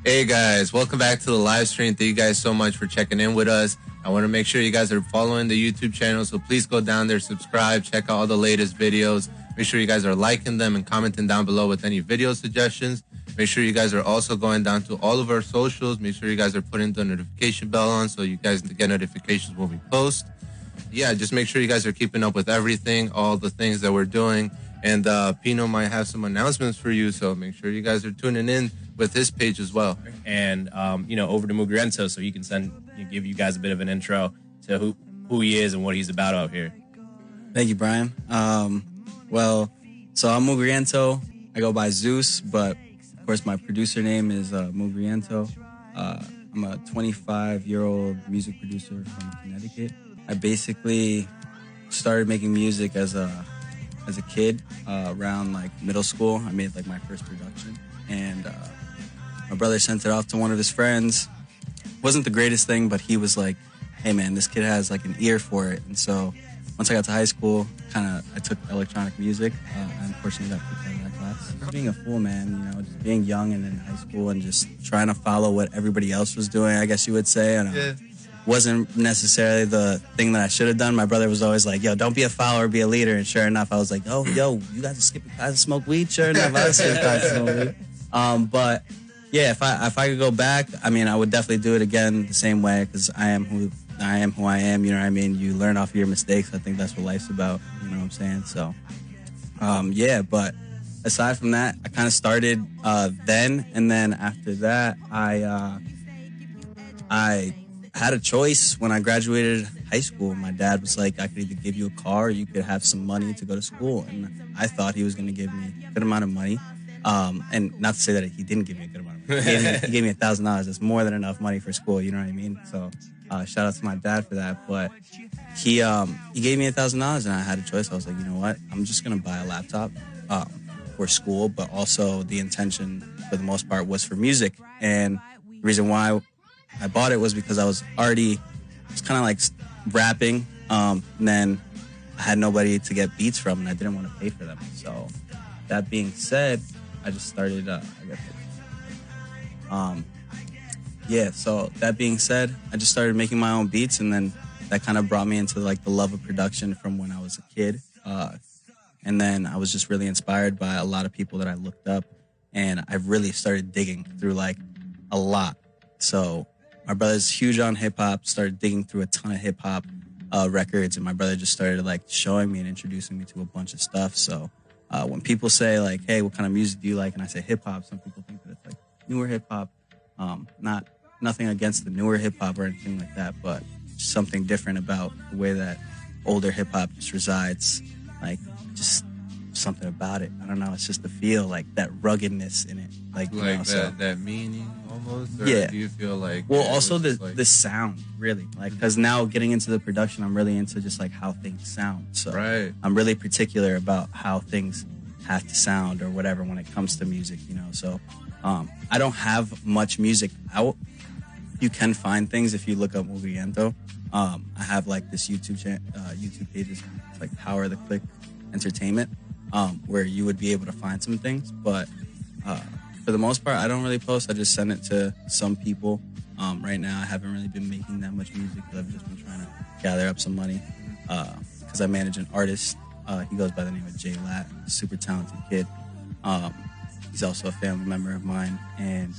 Hey guys, welcome back to the live stream. Thank you guys so much for checking in with us. I want to make sure you guys are following the YouTube channel, so please go down there, subscribe, check out all the latest videos. Make sure you guys are liking them and commenting down below with any video suggestions. Make sure you guys are also going down to all of our socials. Make sure you guys are putting the notification bell on so you guys get notifications when we post. Yeah, just make sure you guys are keeping up with everything, all the things that we're doing. And Pino might have some announcements for you, so make sure you guys are tuning in with his page as well. And over to Mugriento so he can give you guys a bit of an intro to who he is and what he's about out here. Thank you, Brian. So I'm Mugriento. I go by Zeus, but of course my producer name is Mugriento. I'm a 25-year-old music producer from Connecticut. I basically started making music as a kid, around like middle school. I made like my first production, and my brother sent it off to one of his friends. Wasn't the greatest thing, but he was like, hey man, this kid has like an ear for it. And so once I got to high school, I took electronic music. And unfortunately got kicked out of that class. Being a fool, man, just being young and in high school and just trying to follow what everybody else was doing, I guess you would say. And wasn't necessarily the thing that I should have done. My brother was always like, yo, don't be a follower, be a leader. And sure enough, I was like, oh, yo, you guys are skipping class and smoke weed? Sure enough, I was skipping class and smoke weed. But yeah, if I could go back, I mean, I would definitely do it again the same way, because I am who I am, you know what I mean? You learn off of your mistakes. I think that's what life's about, you know what I'm saying? So, but aside from that, I kind of started then, and then after that, I had a choice when I graduated high school. My dad was like, I could either give you a car or you could have some money to go to school. And I thought he was going to give me a good amount of money. And not to say that he didn't give me a good amount of money. He gave me $1,000. That's more than enough money for school. You know what I mean? So shout out to my dad for that. But he gave me $1,000 and I had a choice. I was like, you know what? I'm just going to buy a laptop for school. But also the intention for the most part was for music. And the reason why I bought it was because I was kind of like rapping. And then I had nobody to get beats from and I didn't want to pay for them. So that being said, I just started, so that being said, I just started making my own beats, and then that kind of brought me into like the love of production from when I was a kid. And then I was just really inspired by a lot of people that I looked up, and I really started digging through like a lot. So my brother's huge on hip hop, started digging through a ton of hip hop records, and my brother just started like showing me and introducing me to a bunch of stuff. So when people say like, hey, what kind of music do you like? And I say hip hop, some people think that it's like newer hip hop. Nothing against the newer hip hop or anything like that, but something different about the way that older hip hop just resides. Like just something about it. I don't know. It's just the feel, like that ruggedness in it. Like that meaning almost? Or yeah. Do you feel like... Well, also the sound, really. Like, because now getting into the production, I'm really into just like how things sound. So I'm really particular about how things have to sound or whatever when it comes to music, So I don't have much music out. You can find things if you look up Mugriento. I have like this YouTube page, it's like Power of the Click Entertainment, where you would be able to find some things. But for the most part, I don't really post. I just send it to some people. Right now, I haven't really been making that much music because I've just been trying to gather up some money. Because I manage an artist. He goes by the name of Jay Lat, super talented kid. He's also a family member of mine, and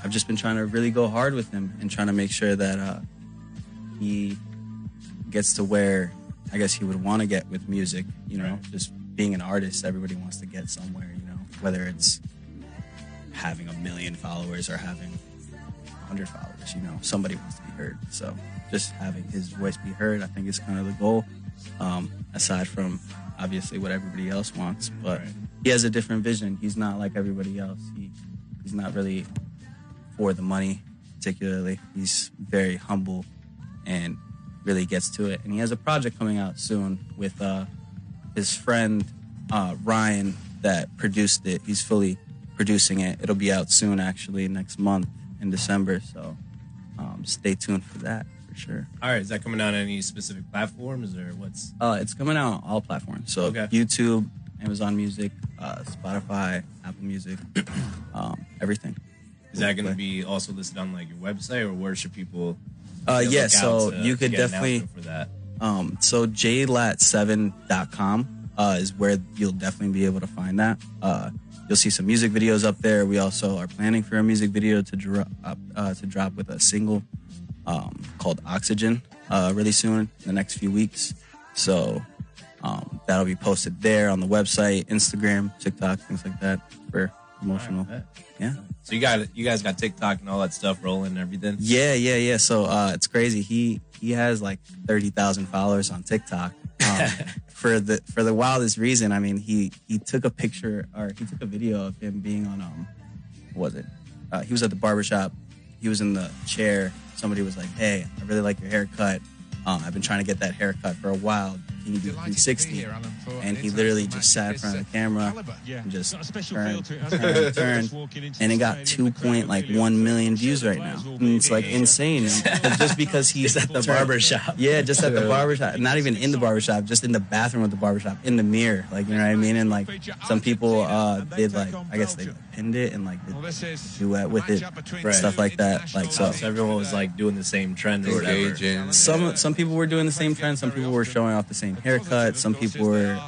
I've just been trying to really go hard with him and trying to make sure that he gets to where I guess he would want to get with music. Just being an artist, everybody wants to get somewhere. Whether it's having 1 million followers or having 100 followers. Somebody wants to be heard. So just having his voice be heard, I think is kind of the goal. Aside from obviously what everybody else wants, but he has a different vision. He's not like everybody else. He's not really for the money particularly. He's very humble and really gets to it. And he has a project coming out soon with his friend Ryan that produced it. He's fully producing it. It'll be out soon, actually, next month in December. So stay tuned for that. Sure. All right. Is that coming out on any specific platforms or what's? It's coming out on all platforms. So YouTube, Amazon Music, Spotify, Apple Music, everything. Is that going to be also listed on like your website, or where should people? Yeah, so you could definitely for that. So jlat7.com is where you'll definitely be able to find that. You'll see some music videos up there. We also are planning for a music video to drop with a single called Oxygen really soon in the next few weeks. So that'll be posted there on the website, Instagram, TikTok, things like that for promotional. Right, yeah. So you guys got TikTok and all that stuff rolling and everything. Yeah. So it's crazy. He has like 30,000 followers on TikTok. For the wildest reason. I mean, he took a picture, or he took a video of him being on what was it? He was at the barbershop. He was in the chair. Somebody was like, "Hey, I really like your haircut. I've been trying to get that haircut for a while. Can you do 360?" And he literally just sat in front of the camera and just turned, and it got 2.1 million views right now. And it's like insane. And just because he's at the barbershop. Yeah, just at the barbershop. Not even in the barbershop, just in the bathroom of the barbershop, in the mirror. Like, you know what I mean? And like some people did like, I guess they pinned it and like did duet with it, stuff like that. Like so everyone was like doing the same trend or whatever. Some people were doing the same trend. Some people were showing off the same haircut. Some people were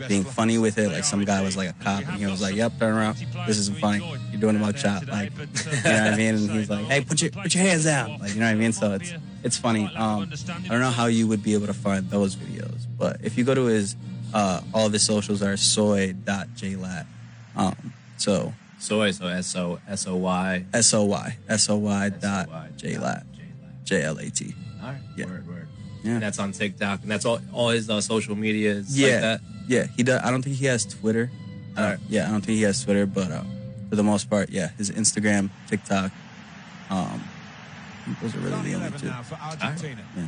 being funny with it. Like some guy was like a cop and he was like, "Yep, turn around. This isn't funny. You're doing a mugshot." Like, you know what I mean? And he's like, "Hey, put your hands down." Like, you know what I mean? So it's funny. I don't know how you would be able to find those videos, but if you go to his all of his socials are soy.jlat. So S-O-Y dot jlat. JLAT. All right. Yeah. Word. Yeah. And that's on TikTok, and that's all his social media is like that. Yeah, he does. I don't think he has Twitter. Yeah, I don't think he has Twitter, but for the most part, yeah, his Instagram, TikTok. Those are really the only two. Yeah.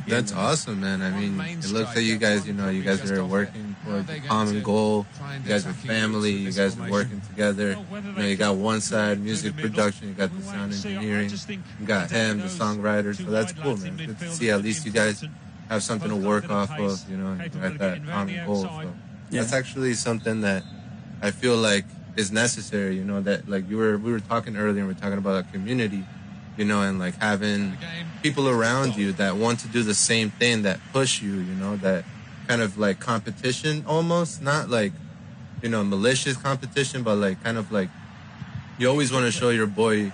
That's awesome, man. I mean, it looks like you guys are working towards a common goal. You guys are family. You guys are working together. You got one side, music production. You got the sound engineering. You got him, the songwriter. So that's cool, man. Good to see at least you guys have something to work off of, at that common goal. So that's actually something that I feel like is necessary, that like we were talking earlier, and we were talking about a community, and like having people around you that want to do the same thing, that push you, that kind of like competition almost, not like, malicious competition, but like kind of like you always want to show your boy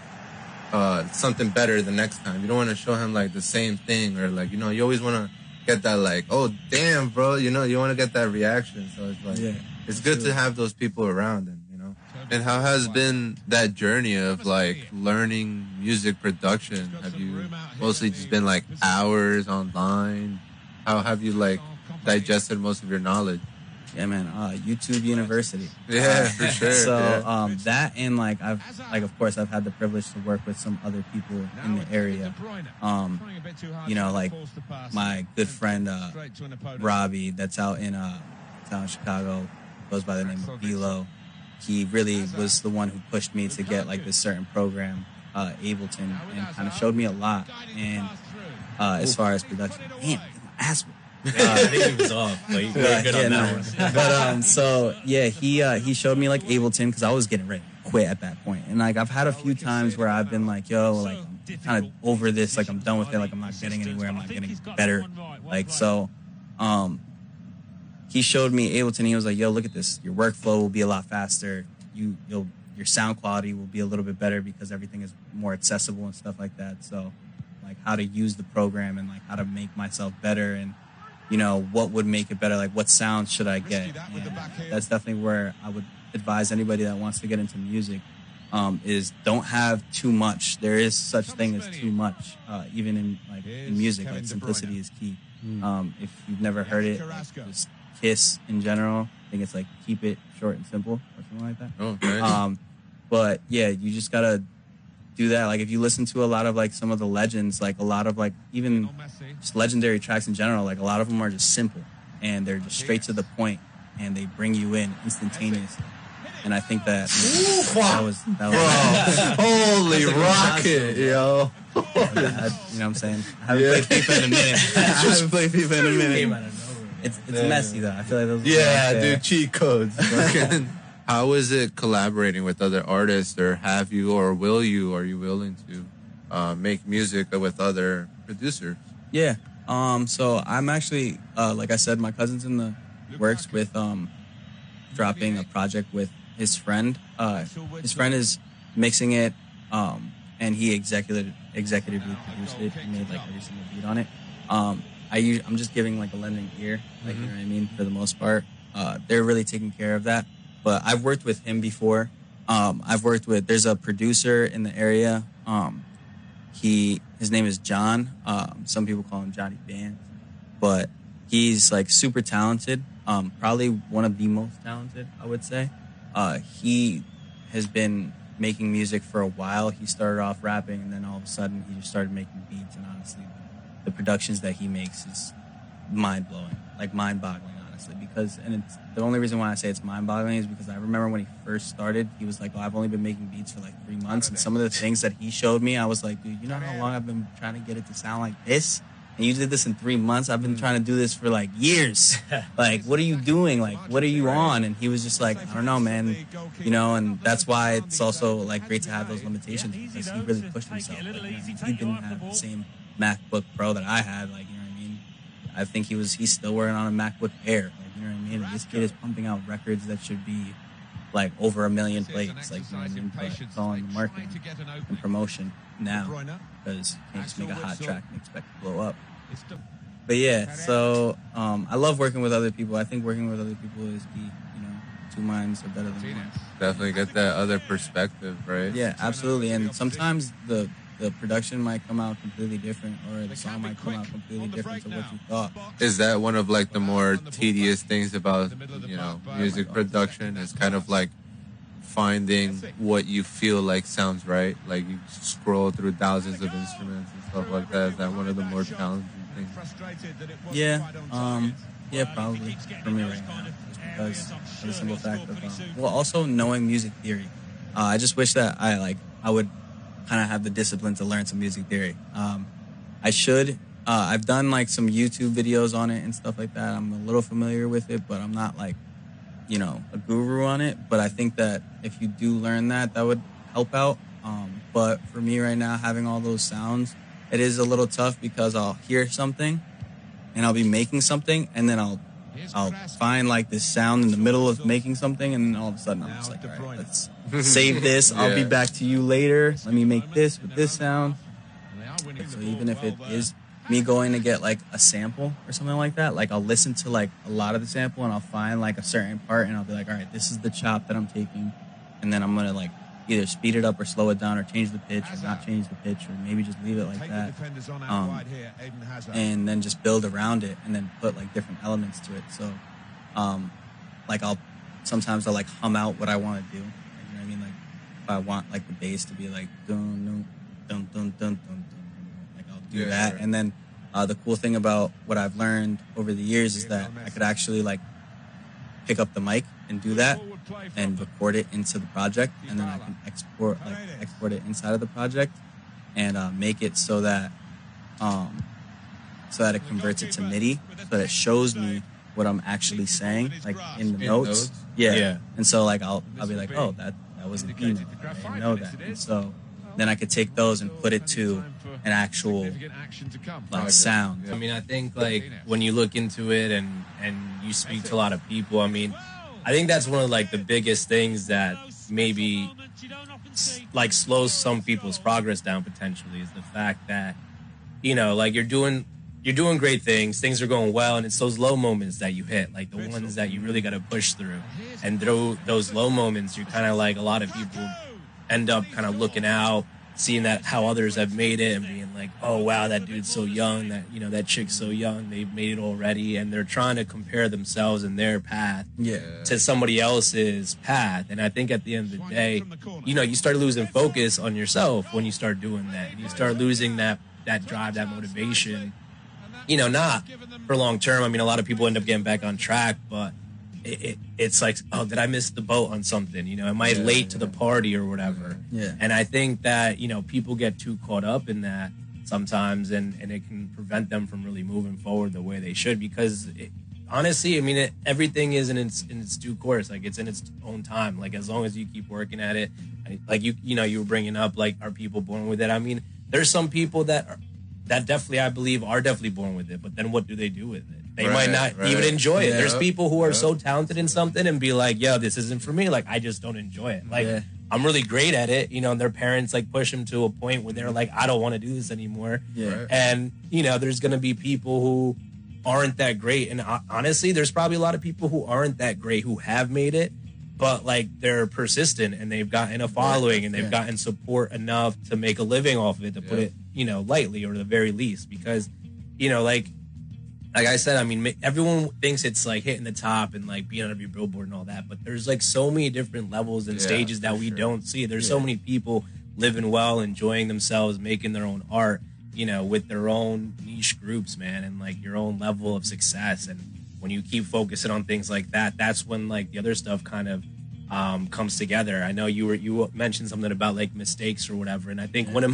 something better the next time. You don't want to show him like the same thing, or like, you always want to get that like, "Oh, damn, bro," you want to get that reaction. So it's like, it's good to have those people around him. And how has been that journey of like learning music production? Have you mostly just been like hours online? How have you like digested most of your knowledge? Yeah, man. YouTube University. Yeah, for sure. So that, and like of course I've had the privilege to work with some other people in the area. Like my good friend Robbie, that's out in Chicago, goes by the name of Bilo. He really was the one who pushed me to get like this certain program, Ableton, and kind of showed me a lot. And as far as production, damn, my ass. I think he was off, but you were good on that one. But so yeah, he showed me like Ableton, because I was getting ready to quit at that point. And like I've had a few times where I've been like, "Yo, like I'm kind of over this, like I'm done with it, like I'm not getting anywhere, I'm not getting better." Like so, he showed me Ableton. He was like, "Yo, look at this. Your workflow will be a lot faster. Your sound quality will be a little bit better because everything is more accessible and stuff like that." So, like how to use the program and like how to make myself better, and what would make it better. Like what sounds should I get? And that's definitely where I would advise anybody that wants to get into music. Is don't have too much. There is such thing as too much, even in music. Like simplicity is key. If you've never heard it, just KISS in general, I think it's like keep it short and simple or something like that. Oh, nice. But yeah, you just gotta do that. Like if you listen to a lot of like some of the legends, like a lot of like even just legendary tracks in general, like a lot of them are just simple and they're just straight to the point and they bring you in instantaneously. And I think that was holy rocket, yo. You know what I'm saying? I haven't played FIFA in a minute. It's messy though. I feel like those. Yeah, dude, cheat codes. How is it collaborating with other artists, or have you, or will you? Are you willing to make music with other producers? Yeah. So I'm actually, like I said, my cousin's in the works with dropping a project with his friend. His friend is mixing it, and he executively produced it. He made like every single beat on it. I'm just giving like a lending ear, like you know what I mean, for the most part. They're really taking care of that. But I've worked with him before. There's a producer in the area. His name is John. Some people call him Johnny Bands, but he's like super talented. Probably one of the most talented, I would say. He has been making music for a while. He started off rapping, and then all of a sudden he just started making beats. And honestly, the productions that he makes is mind-blowing, like mind-boggling, honestly. And it's the only reason why I say it's mind-boggling is because I remember when he first started, he was like, "Oh, I've only been making beats for like 3 months," and some of the things that he showed me, I was like, "Dude, you know how long I've been trying to get it to sound like this? And you did this in 3 months? I've been trying to do this for like years. Like, what are you doing? Like, what are you on?" And he was just like, "I don't know, man." You know, and that's why it's also like great to have those limitations, because he really pushed himself. Like, you know, he didn't have the same MacBook Pro that I had. Like, you know what I mean? I think he's still working on a MacBook Air. Like, you know what I mean? And this kid is pumping out records that should be like over 1 million plays. Like, you know what I mean? But it's all in the marketing and promotion now, because you can't just make a hot track and expect to blow up. But yeah, so I love working with other people. I think working with other people is key. You know, two minds are better than one. Definitely get that other perspective, right? Yeah, absolutely. And sometimes the production might come out completely different, or the song might come out completely different to what you thought. Is that one of like the more tedious things about, you know, music production? Is kind of like finding what you feel like sounds right? Like you scroll through thousands of instruments and stuff like that. Is that one of the more challenging things? Yeah, probably for me right now, just because of the simple fact of also knowing music theory. I just wish that I would kind of have the discipline to learn some music theory. I should. I've done like some YouTube videos on it and stuff like that. I'm a little familiar with it, but I'm not like, you know, a guru on it. But I think that if you do learn that would help out. But for me right now, having all those sounds, it is a little tough, because I'll hear something and I'll be making something, and then I'll find like this sound in the middle of making something, and then all of a sudden I'm just like, all right, let's save this. I'll be back to you later. Let me make this with this sound. So even if it is me going to get like a sample or something like that, like I'll listen to like a lot of the sample, and I'll find like a certain part, and I'll be like, all right, this is the chop that I'm taking, and then I'm gonna like either speed it up or slow it down, or change the pitch or not change the pitch, or maybe just leave it like that, and then just build around it, and then put like different elements to it. So like I'll like hum out what I want to do, you know what I mean? Like if I want like the bass to be like dun dun dun dun dun dun, like I'll do that. Right. And then the cool thing about what I've learned over the years is that I could actually like pick up the mic and do that and record it into the project, and then I can export it inside of the project, and make it so that it converts it to MIDI, so that it shows me what I'm actually saying, like in the notes. Yeah. And so like I'll be like, oh, that was an E note. I didn't know that. And so then I could take those and put it to an actual like sound. I mean, I think like when you look into it and you speak to a lot of people, I mean, I think that's one of like the biggest things that maybe like slows some people's progress down potentially, is the fact that, you know, like you're doing great things are going well, and it's those low moments that you hit, like the ones that you really got to push through. And through those low moments, you're kind of like, a lot of people end up kind of looking out, seeing that how others have made it, and being like, oh wow, that dude's so young, that, you know, that chick's so young, they've made it already, and they're trying to compare themselves and their path to somebody else's path. And I think at the end of the day, you know, you start losing focus on yourself when you start doing that. You start losing that drive, that motivation, you know, not for long term. I mean, a lot of people end up getting back on track, but it's like, oh, did I miss the boat on something? You know, am I late to the party or whatever? Yeah. And I think that, you know, people get too caught up in that sometimes, and it can prevent them from really moving forward the way they should, because honestly, I mean, everything is in its due course. Like, it's in its own time. Like, as long as you keep working at it, like you know, you were bringing up, like, are people born with it? I mean, there's some people that definitely, I believe, are definitely born with it. But then what do they do with it? They might not even enjoy it. There's people who are so talented in something and be like, yo, this isn't for me. Like, I just don't enjoy it. Like, I'm really great at it, you know, and their parents, like, push them to a point where they're like, I don't want to do this anymore. And, you know, there's going to be people who aren't that great. And honestly, there's probably a lot of people who aren't that great who have made it, but, like, they're persistent and they've gotten a following and they've gotten support enough to make a living off of it, to put it, you know, lightly, or the very least. Because, you know, like I said, I mean, everyone thinks it's like hitting the top and like being on every billboard and all that, but there's like so many different levels and stages that we don't see. There's so many people living well, enjoying themselves, making their own art, you know, with their own niche groups, man, and like your own level of success. And when you keep focusing on things like that, that's when like the other stuff kind of comes together. I know you mentioned something about like mistakes or whatever, and I think one of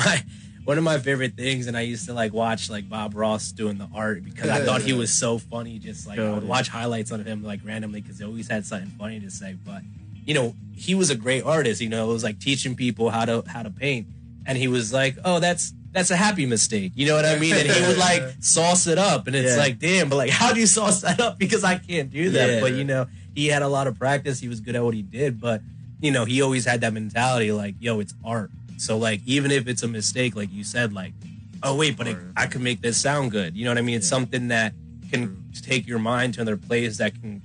my favorite things, and I used to like watch like Bob Ross doing the art because I thought he was so funny. Just like I would watch highlights on him like randomly because he always had something funny to say. But you know, he was a great artist. You know, it was like teaching people how to paint, and he was like, "Oh, that's a happy mistake." You know what I mean? And he would like sauce it up, and it's like, damn, but like, how do you sauce that up? Because I can't do that. But you know, he had a lot of practice. He was good at what he did, but you know, he always had that mentality like, yo, it's art. So, like, even if it's a mistake, like you said, like, oh, wait, but I can make this sound good. You know what I mean? It's something that can take your mind to another place, that can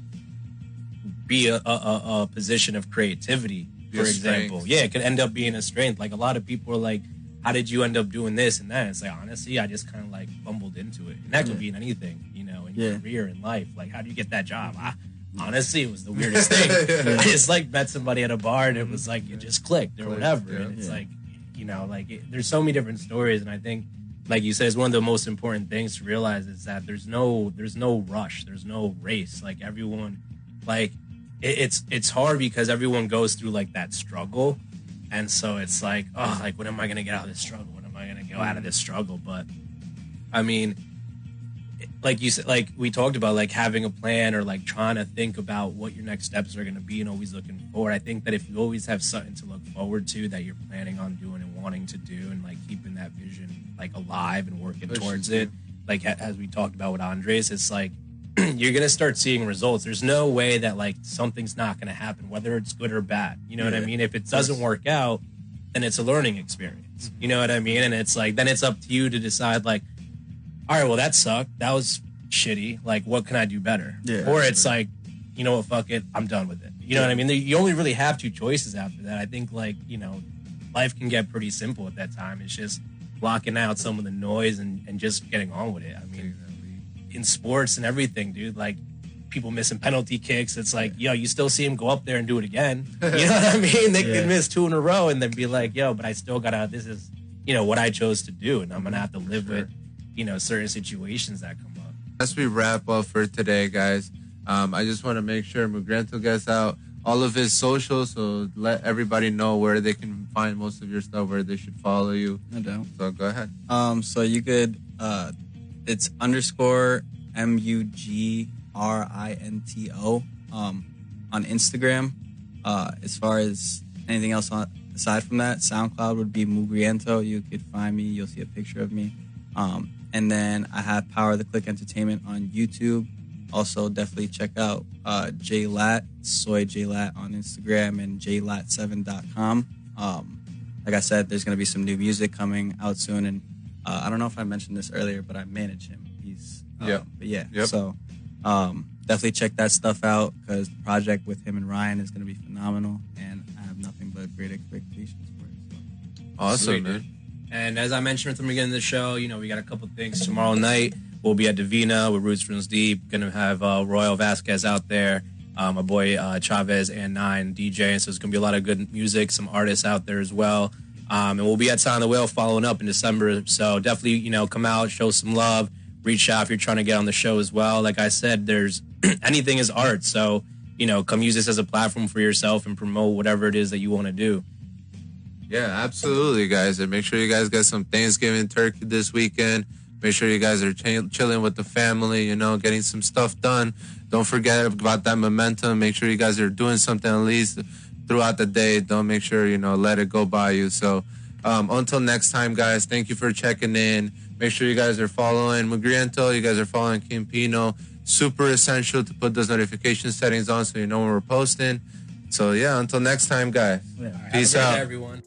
be a position of creativity, for example. Yeah, it could end up being a strength. Like, a lot of people are like, how did you end up doing this and that? It's like, honestly, I just kind of, like, bumbled into it. And that could be in anything, you know, in your career, in life. Like, how do you get that job? Honestly, it was the weirdest thing. I just, like, met somebody at a bar, and it was like, it just clicked or whatever. And it's like, you know, like, there's so many different stories, and I think, like you said, it's one of the most important things to realize is that there's no rush, there's no race. Like, everyone, like, it's hard because everyone goes through like that struggle, and so it's like, oh, like, when am I gonna get out of this struggle? When am I gonna go out of this struggle? But I mean, like you said, like we talked about, like having a plan or like trying to think about what your next steps are going to be and always looking forward. I think that if you always have something to look forward to that you're planning on doing and wanting to do, and like keeping that vision like alive and working towards it, like as we talked about with Andres, it's like you're going to start seeing results. There's no way that like something's not going to happen, whether it's good or bad. You know what I mean? If it doesn't work out, then it's a learning experience. You know what I mean? And it's like, then it's up to you to decide, like, all right, well, that sucked. That was shitty. Like, what can I do better? Or it's like, you know what, fuck it, I'm done with it. You know what I mean? You only really have two choices after that. I think, like, you know, life can get pretty simple at that time. It's just blocking out some of the noise and just getting on with it. I mean, in sports and everything, dude, like, people missing penalty kicks. It's like, yo, you still see them go up there and do it again. You know what I mean? They can miss 2 in a row and then be like, yo, but I still gotta, this is, you know, what I chose to do, and I'm gonna have to live with, you know, certain situations that come up. As we wrap up for today, guys, I just want to make sure Mugrento gets out all of his socials, so let everybody know where they can find most of your stuff, where they should follow you. No doubt. So go ahead. So you could, it's _ MUGRINTO on Instagram. As far as anything else aside from that, SoundCloud would be Mugriento. You could find me. You'll see a picture of me. And then I have Power the Click Entertainment on YouTube. Also, definitely check out JLat, Soy JLat on Instagram, and jlat7.com. Like I said, there's going to be some new music coming out soon. And I don't know if I mentioned this earlier, but I manage him. He's, So definitely check that stuff out, because the project with him and Ryan is going to be phenomenal. And I have nothing but great expectations for it. So. Awesome, Sweet, man. And as I mentioned from the beginning of the show, you know, we got a couple things tomorrow night. We'll be at Divina with Roots Runs Deep. Going to have Royal Vasquez out there, my boy Chavez and Nine DJing. So it's going to be a lot of good music, some artists out there as well. And we'll be at Sound of the Whale following up in December. So definitely, you know, come out, show some love, reach out if you're trying to get on the show as well. Like I said, there's anything is art. So, you know, come use this as a platform for yourself and promote whatever it is that you want to do. Yeah, absolutely, guys. And make sure you guys get some Thanksgiving turkey this weekend. Make sure you guys are chilling with the family, you know, getting some stuff done. don't forget about that momentum. Make sure you guys are doing something at least throughout the day. Don't make sure, let it go by you. So until next time, guys, thank you for checking in. Make sure you guys are following Mugriento. You guys are following Kim Pino. Super essential to put those notification settings on so you know when we're posting. So, yeah, until next time, guys. Yeah. Peace out. Everyone.